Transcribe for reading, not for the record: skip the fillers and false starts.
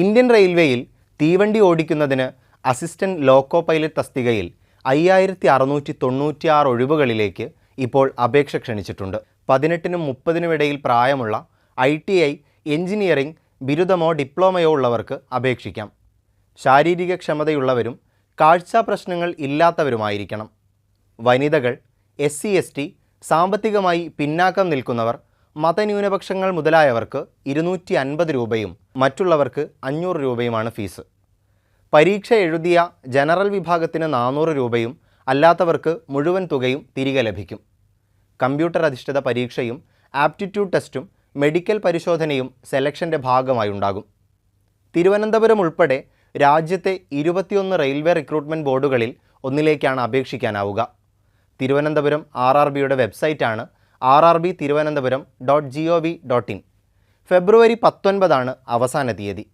Indian റെയിൽവേയിൽ തീവണ്ടി ഓടിക്കുന്നതിന് assistant loco pilot തസ്തികയിൽ 5696 ഒഴിവുകളിലേക്ക് ഇപ്പോൾ അപേക്ഷ ക്ഷണിച്ചിട്ടുണ്ട്. 18നും 30നും ഇടയിൽ പ്രായമുള്ള ITI, എഞ്ചിനീയറിംഗ് ബിരുദമോ ഡിപ്ലോമയോ ഉള്ളവർക്ക് അപേക്ഷിക്കാം. ശാരീരിക ക്ഷമതയുള്ളവരും കാഴ്ചാ പ്രശ്നങ്ങൾ ഇല്ലാത്തവരുമായിരിക്കണം. വനിതകൾ, SC/ST, സാമ്പത്തികമായി പിന്നാക്കം നിൽക്കുന്നവർ, മതന്യൂനപക്ഷങ്ങൾ മുതലായവർക്ക് 250 രൂപയും മറ്റുള്ളവർക്ക് 500 രൂപയുമാണ് ഫീസ്. പരീക്ഷ എഴുതിയ ജനറൽ വിഭാഗത്തിന് 400 രൂപയും അല്ലാത്തവർക്ക് മുഴുവൻ തുകയും തിരികെ ലഭിക്കും. കമ്പ്യൂട്ടർ അധിഷ്ഠിത പരീക്ഷയും ആപ്റ്റിറ്റ്യൂഡ് ടെസ്റ്റും മെഡിക്കൽ പരിശോധനയും സെലക്ഷൻ്റെ ഭാഗമായുണ്ടാകും. തിരുവനന്തപുരം ഉൾപ്പെടെ രാജ്യത്തെ 21 റെയിൽവേ റിക്രൂട്ട്മെൻറ്റ് ബോർഡുകളിൽ ഒന്നിലേക്കാണ് അപേക്ഷിക്കാനാവുക. തിരുവനന്തപുരം RRBയുടെ വെബ്സൈറ്റാണ് rrbtiruvananthapuram.gov.in. ഫെബ്രുവരി 19 അവസാന തീയതി.